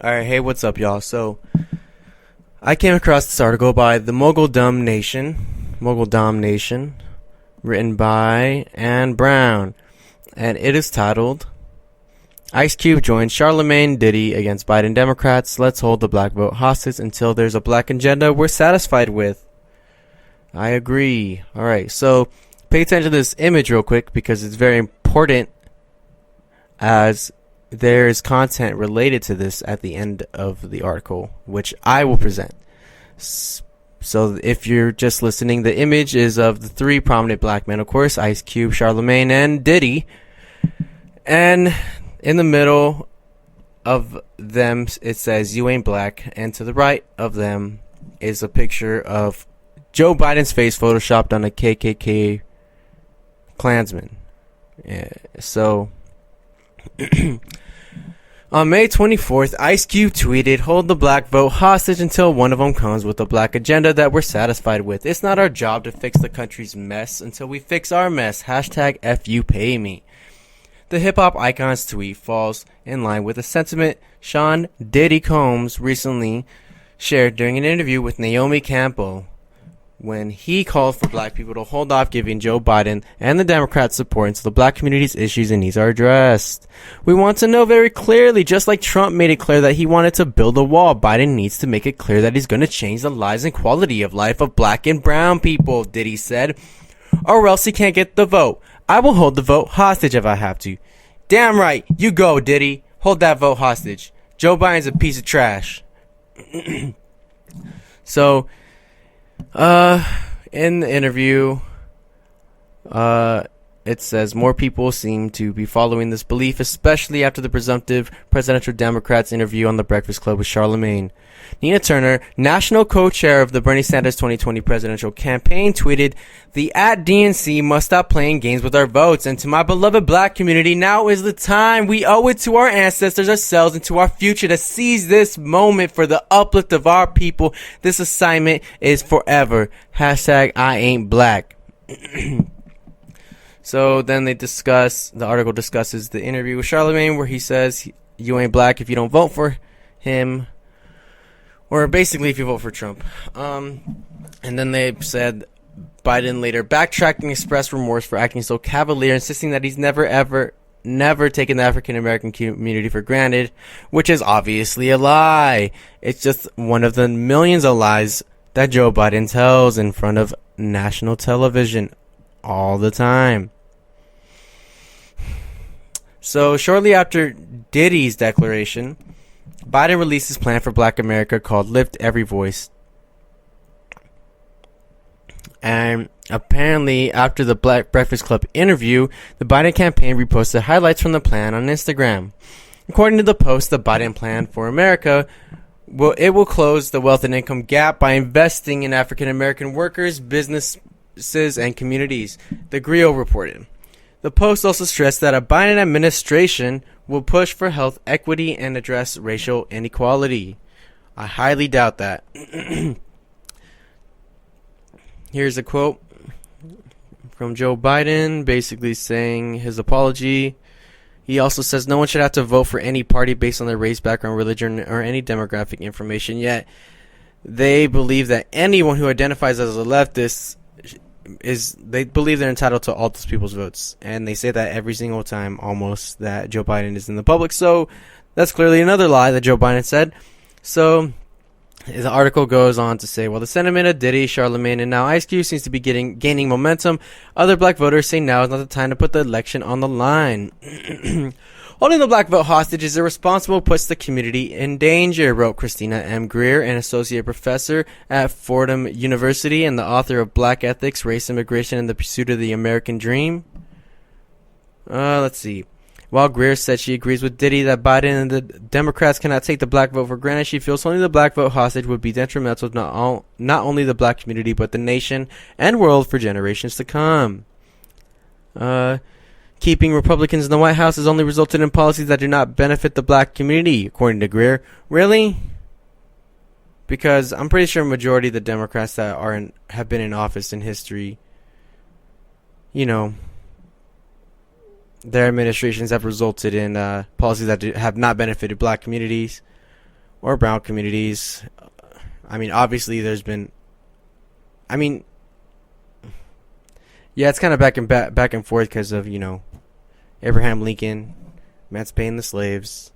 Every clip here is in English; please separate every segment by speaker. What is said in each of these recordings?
Speaker 1: Alright, hey, what's up, y'all? So, I came across this article by the Mogul Dom Nation, written by Ann Brown, and it is titled, Ice Cube joins Charlamagne Diddy against Biden Democrats. Let's hold the black vote hostage until there's a black agenda we're satisfied with. I agree. Alright, so, pay attention to this image real quick because it's very important as there's content related to this at the end of the article, which I will present. So if you're just listening, the image is of the three prominent black men, of course, Ice Cube, Charlamagne, and Diddy. And in the middle of them, it says, "You ain't black." And to the right of them is a picture of Joe Biden's face photoshopped on a KKK Klansman. Yeah, so... On May 24th, Ice Cube tweeted, "Hold the black vote hostage until one of them comes with a black agenda that we're satisfied with. It's not our job to fix the country's mess until we fix our mess. Hashtag #FUPayMe." The hip-hop icon's tweet falls in line with a sentiment Sean Diddy Combs recently shared during an interview with Naomi Campbell, when he called for black people to hold off giving Joe Biden and the Democrats support until the black community's issues and needs are addressed. "We want to know very clearly, just like Trump made it clear that he wanted to build a wall, Biden needs to make it clear that he's going to change the lives and quality of life of black and brown people," Diddy said, "or else he can't get the vote. I will hold the vote hostage if I have to." Damn right, you go, Diddy. Hold that vote hostage. Joe Biden's a piece of trash. So, in the interview, it says more people seem to be following this belief, especially after the presumptive presidential Democrats interview on The Breakfast Club with Charlamagne. Nina Turner, national co-chair of the Bernie Sanders 2020 presidential campaign, tweeted, "The @DNC must stop playing games with our votes. And to my beloved black community, now is the time. We owe it to our ancestors, ourselves, and to our future to seize this moment for the uplift of our people. This assignment is forever. Hashtag I ain't black." So then the article discusses the interview with Charlamagne where he says, "You ain't black if you don't vote for him." Or basically if you vote for Trump. And then they said Biden later backtracked and expressed remorse for acting so cavalier, insisting that he's never taken the African American community for granted, which is obviously a lie. It's just one of the millions of lies that Joe Biden tells in front of national television all the time. So shortly after Diddy's declaration, Biden released his plan for Black America called Lift Every Voice. And apparently, after the Black Breakfast Club interview, the Biden campaign reposted highlights from the plan on Instagram. According to the post, the Biden plan for America will close the wealth and income gap by investing in African American workers, businesses, and communities, the Griot reported. The post also stressed that a Biden administration will push for health equity and address racial inequality. I highly doubt that. Here's a quote from Joe Biden, basically saying his apology. He also says no one should have to vote for any party based on their race, background, religion, or any demographic information. Yet they believe that anyone who identifies as a leftist they believe they're entitled to all those people's votes, and they say that every single time almost that Joe Biden is in the public. So that's clearly another lie that Joe Biden said. So the article goes on to say, while the sentiment of Diddy, Charlamagne, and now Ice Cube seems to be gaining momentum, other black voters say now is not the time to put the election on the line. "Holding the black vote hostage is irresponsible, puts the community in danger," wrote Christina M. Greer, an associate professor at Fordham University and the author of Black Ethics, Race, Immigration, and the Pursuit of the American Dream. Let's see. While Greer said she agrees with Diddy that Biden and the Democrats cannot take the black vote for granted, she feels holding the black vote hostage would be detrimental to not only the black community but the nation and world for generations to come. Keeping Republicans in the White House has only resulted in policies that do not benefit the black community, according to Greer. Really? Because I'm pretty sure a majority of the Democrats that have been in office in history, their administrations have resulted in policies that have not benefited black communities. or brown communities. I mean, obviously there's been, I mean, yeah, it's kind of back and forth because of, you know, Abraham Lincoln emancipating the slaves,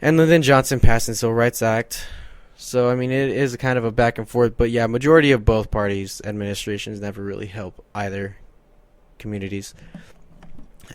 Speaker 1: and Lyndon Johnson passing the Civil Rights Act. So, I mean, it is kind of a back and forth. But, yeah, majority of both parties' administrations never really help either communities.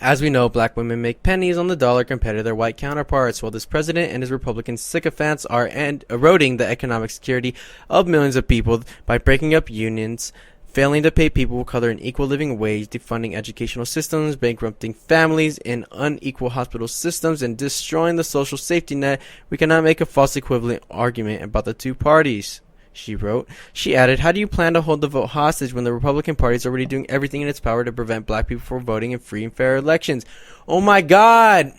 Speaker 1: As we know, black women make pennies on the dollar compared to their white counterparts, while this president and his Republican sycophants are eroding the economic security of millions of people by breaking up unions, failing to pay people of color an equal living wage, defunding educational systems, bankrupting families in unequal hospital systems, and destroying the social safety net. We cannot make a false equivalent argument about the two parties, she wrote. She added, how do you plan to hold the vote hostage when the Republican Party is already doing everything in its power to prevent black people from voting in free and fair elections? Oh my God.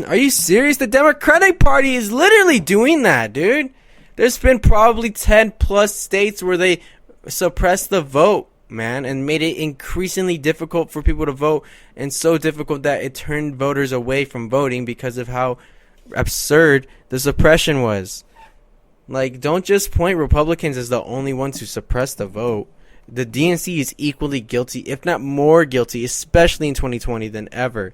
Speaker 1: Are you serious? The Democratic Party is literally doing that, dude. There's been probably 10 plus states where they suppressed the vote, man, and made it increasingly difficult for people to vote, and so difficult that it turned voters away from voting because of how absurd the suppression was. Like, don't just point Republicans as the only ones who suppressed the vote. The DNC is equally guilty, if not more guilty, especially in 2020 than ever.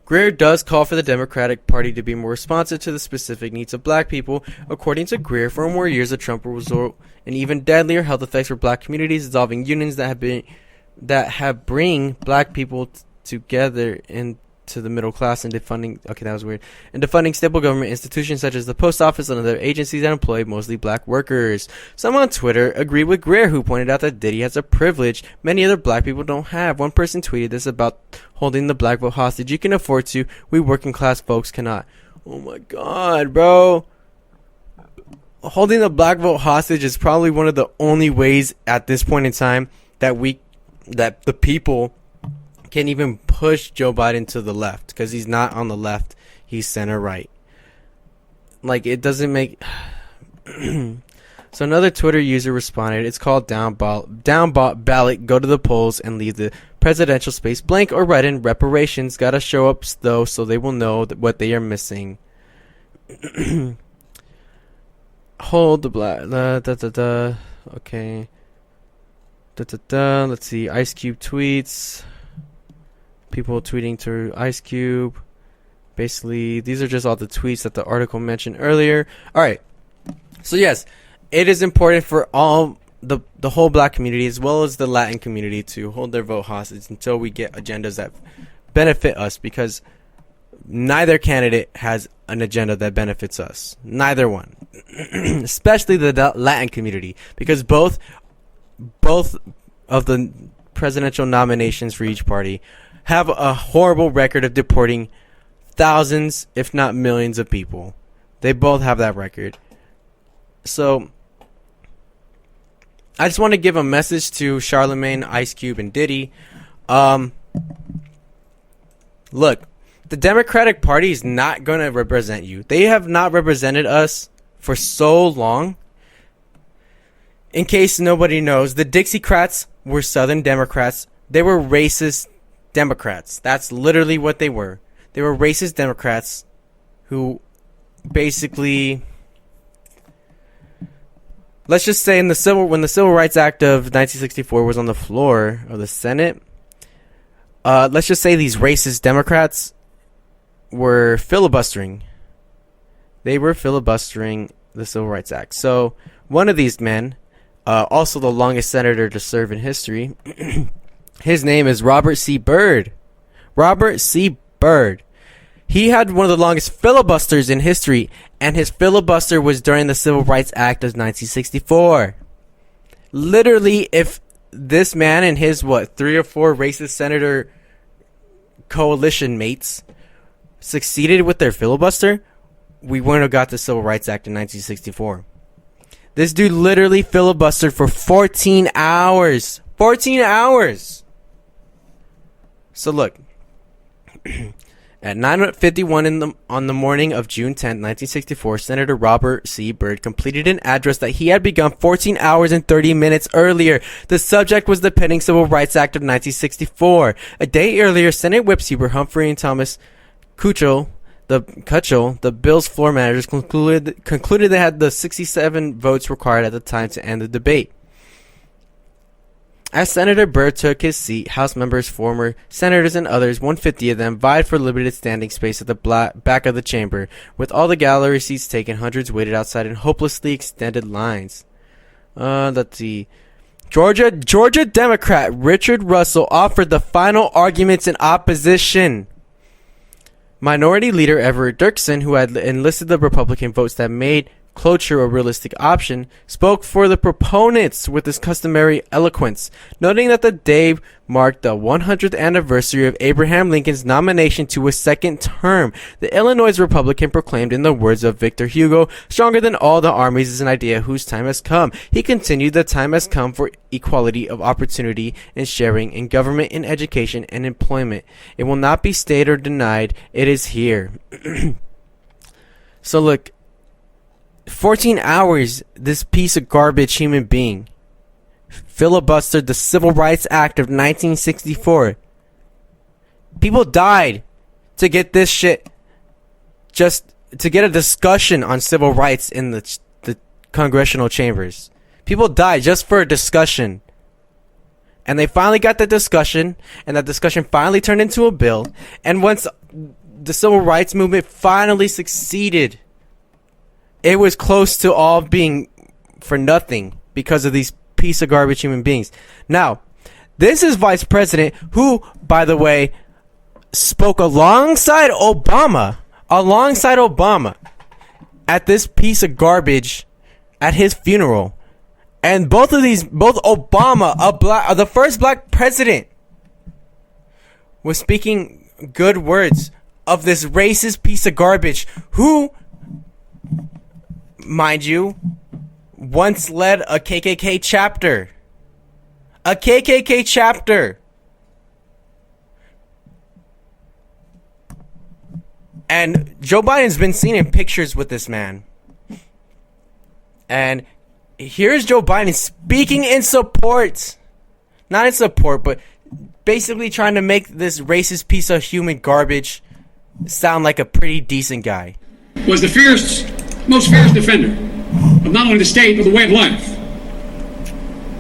Speaker 1: Greer does call for the Democratic Party to be more responsive to the specific needs of black people. According to Greer, 4 more years of Trump will result in even deadlier health effects for black communities, dissolving unions that have bring black people together into the middle class, and defunding stable government institutions such as the post office and other agencies that employ mostly black workers. Some on Twitter agree with Greer, who pointed out that Diddy has a privilege many other black people don't have. One person tweeted this about holding the black vote hostage: you can afford to, we working class folks cannot. Oh my God, bro. Holding the black vote hostage is probably one of the only ways at this point in time that the people can even push Joe Biden to the left, because he's not on the left, he's center right. Like, it doesn't make So another Twitter user responded, it's called down ballot, go to the polls and leave the presidential space blank, or write in reparations, gotta show up though so they will know what they are missing. Hold the black okay. Let's see, Ice Cube tweets. People tweeting to Ice Cube. Basically, these are just all the tweets that the article mentioned earlier. Alright. So yes, it is important for all the whole black community as well as the Latin community to hold their vote hostage until we get agendas that benefit us, because neither candidate has an agenda that benefits us. Neither one. Especially the Latin community, because both of the presidential nominations for each party have a horrible record of deporting thousands, if not millions of people. They both have that record. So, I just want to give a message to Charlamagne, Ice Cube, and Diddy. Look, the Democratic Party is not going to represent you. They have not represented us for so long. In case nobody knows, the Dixiecrats were Southern Democrats. They were racist Democrats. That's literally what they were. They were racist Democrats who basically, let's just say when the Civil Rights Act of 1964 was on the floor of the Senate, let's just say these racist Democrats were filibustering. They were filibustering the Civil Rights Act. So one of these men, also the longest senator to serve in history, his name is Robert C. Byrd. Robert C. Byrd. He had one of the longest filibusters in history, and his filibuster was during the Civil Rights Act of 1964. Literally, if this man and his, 3 or 4 racist senator coalition mates succeeded with their filibuster, we wouldn't have got the Civil Rights Act in 1964. This dude literally filibustered for 14 hours. 14 hours! So look, at 9:51 on the morning of June 10, 1964, Senator Robert C. Byrd completed an address that he had begun 14 hours and 30 minutes earlier. The subject was the pending Civil Rights Act of 1964. A day earlier, Senate Whips Hubert Humphrey and Thomas Kuchel the bill's floor managers concluded they had the 67 votes required at the time to end the debate. As Senator Byrd took his seat, House members, former senators, and others, 150 of them, vied for limited standing space at the back of the chamber. With all the gallery seats taken, hundreds waited outside in hopelessly extended lines. Let's see. Georgia Democrat Richard Russell offered the final arguments in opposition. Minority Leader Everett Dirksen, who had enlisted the Republican votes that made cloture a realistic option, spoke for the proponents with his customary eloquence, noting that the day marked the 100th anniversary of Abraham Lincoln's nomination to a second term. The Illinois Republican proclaimed, in the words of Victor Hugo, "Stronger than all the armies is an idea whose time has come." He continued, "The time has come for equality of opportunity and sharing in government, in education, and employment. It will not be stayed or denied. It is here." So look, 14 hours, this piece of garbage human being filibustered the Civil Rights Act of 1964. People died to get this shit, just to get a discussion on civil rights in the congressional chambers. People died just for a discussion. And they finally got the discussion, and that discussion finally turned into a bill. And once the civil rights movement finally succeeded, it was close to all being for nothing because of these piece of garbage human beings. Now, this is Vice President who, by the way, spoke alongside Obama at this piece of garbage at his funeral. And both Obama, the first black president, was speaking good words of this racist piece of garbage who, mind you, once led a KKK chapter. A KKK chapter. And Joe Biden's been seen in pictures with this man. And here's Joe Biden speaking in support. Not in support, but basically trying to make this racist piece of human garbage sound like a pretty decent guy.
Speaker 2: Was the most fierce defender of not only the state, but the way of life.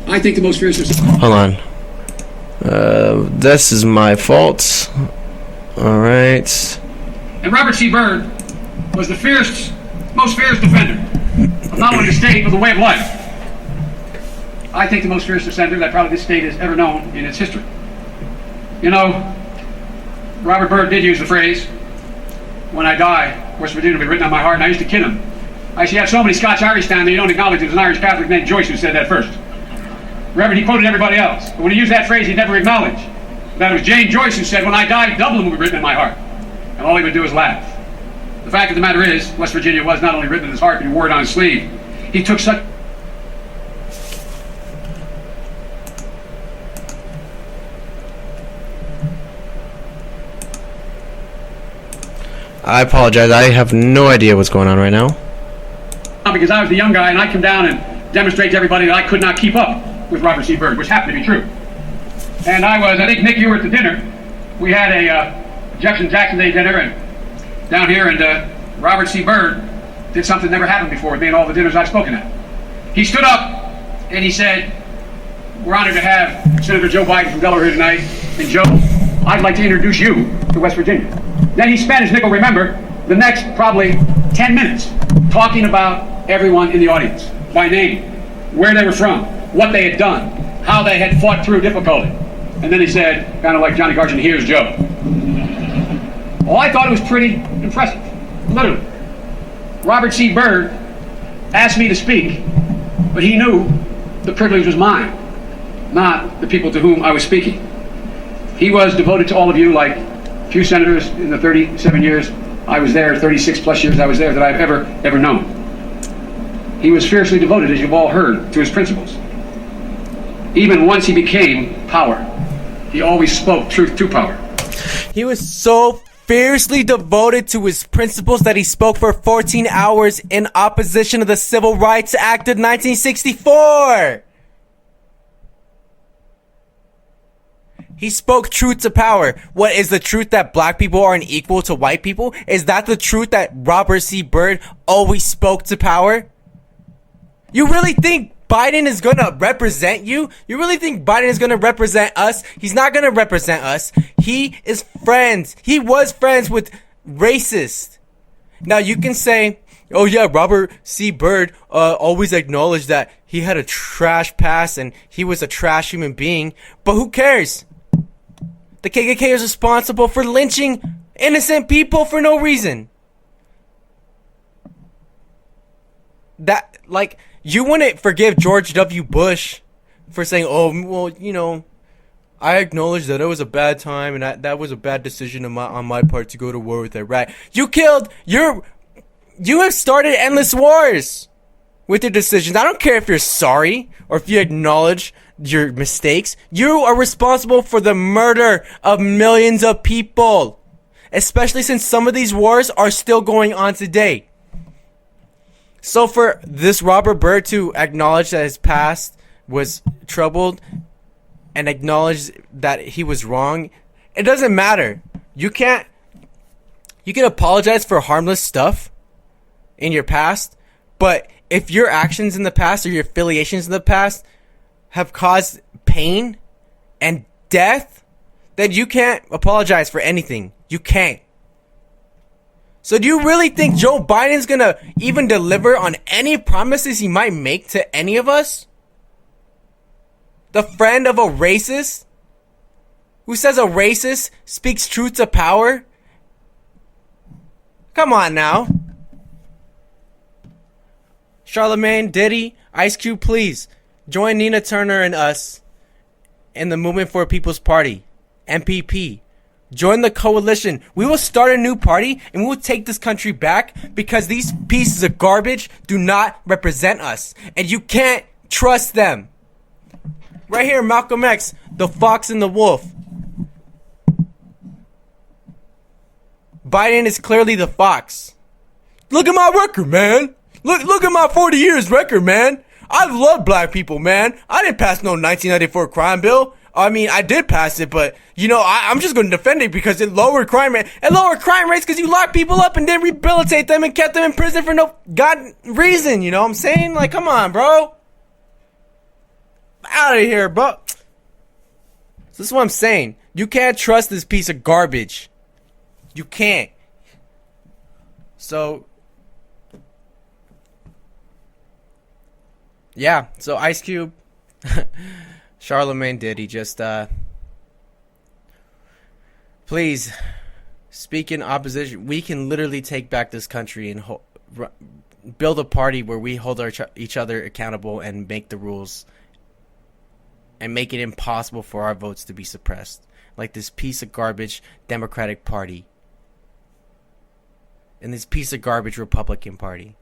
Speaker 2: I think the most fierce...
Speaker 1: Hold on. This is my fault. Alright.
Speaker 2: And Robert C. Byrd was the most fierce defender of not only the state, but the way of life. I think the most fierce defender that probably this state has ever known in its history. You know, Robert Byrd did use the phrase, "When I die, West Virginia will be written on my heart," and I used to kid him. I said, "You have so many Scotch-Irish down there, you don't acknowledge it was an Irish Catholic named Joyce who said that first." Reverend, he quoted everybody else. But when he used that phrase, he never acknowledged that it was Jane Joyce who said, "When I die, Dublin will be written in my heart." And all he would do is laugh. The fact of the matter is, West Virginia was not only written in his heart, but he wore it on his sleeve. He took such...
Speaker 1: I apologize. I have no idea what's going on right now.
Speaker 2: Because I was the young guy, and I come down and demonstrate to everybody that I could not keep up with Robert C. Byrd, which happened to be true. And I think, Nick, you were at the dinner. We had a Jefferson Jackson Day dinner and down here, and Robert C. Byrd did something that never happened before with me and all the dinners I've spoken at. He stood up and he said, "We're honored to have Senator Joe Biden from Delaware here tonight. And Joe, I'd like to introduce you to West Virginia." Then he spent, as Nick will remember, the next probably 10 minutes talking about everyone in the audience by name, where they were from, what they had done, how they had fought through difficulty. And then he said, kind of like Johnny Carson, "Here's Joe." Well, I thought it was pretty impressive, literally. Robert C. Byrd asked me to speak, but he knew the privilege was mine, not the people to whom I was speaking. He was devoted to all of you like few senators in the 37 years I was there, 36 plus years I was there, that I've ever known. He was fiercely devoted, as you've all heard, to his principles. Even once he became power, he always spoke truth to power.
Speaker 1: He was so fiercely devoted to his principles that he spoke for 14 hours in opposition to the Civil Rights Act of 1964.
Speaker 3: He spoke truth to power. What is the truth? That black people aren't equal to white people? Is that the truth that Robert C. Byrd always spoke to power? You really think Biden is going to represent you? You really think Biden is going to represent us? He's not going to represent us. He is friends. He was friends with racists. Now you can say, oh yeah, Robert C. Byrd always acknowledged that he had a trash past and he was a trash human being. But who cares? The KKK is responsible for lynching innocent people for no reason. That, like, you wouldn't forgive George W. Bush for saying, oh, well, you know, I acknowledge that it was a bad time and that was a bad decision on my part to go to war with Iraq. You have started endless wars with your decisions. I don't care if you're sorry or if you acknowledge your mistakes. You are responsible for the murder of millions of people, especially since some of these wars are still going on today. So for this Robert Byrd to acknowledge that his past was troubled and acknowledge that he was wrong, it doesn't matter. You can apologize for harmless stuff in your past, but if your actions in the past or your affiliations in the past have caused pain and death, then you can't apologize for anything. You can't. So do you really think Joe Biden's gonna even deliver on any promises he might make to any of us? The friend of a racist? Who says a racist speaks truth to power? Come on now. Charlamagne, Diddy, Ice Cube, please join Nina Turner and us in the Movement for a People's Party, MPP. Join the coalition. We will start a new party and we will take this country back because these pieces of garbage do not represent us. And you can't trust them. Right here, Malcolm X, the fox and the wolf. Biden is clearly the fox. Look at my record, man. Look at my 40 years record, man. I love black people, man. I didn't pass no 1994 crime bill. I mean, I did pass it, but, you know, I'm just going to defend it because it lowered crime rate. It lowered crime rates because you locked people up and then rehabilitate them and kept them in prison for no god reason, you know what I'm saying? Like, come on, bro. Out of here, bro. So this is what I'm saying. You can't trust this piece of garbage. You can't. So, yeah. So Ice Cube, Charlamagne, Diddy, just please speak in opposition. We can literally take back this country and build a party where we hold each other accountable and make the rules and make it impossible for our votes to be suppressed, like this piece of garbage Democratic Party and this piece of garbage Republican Party.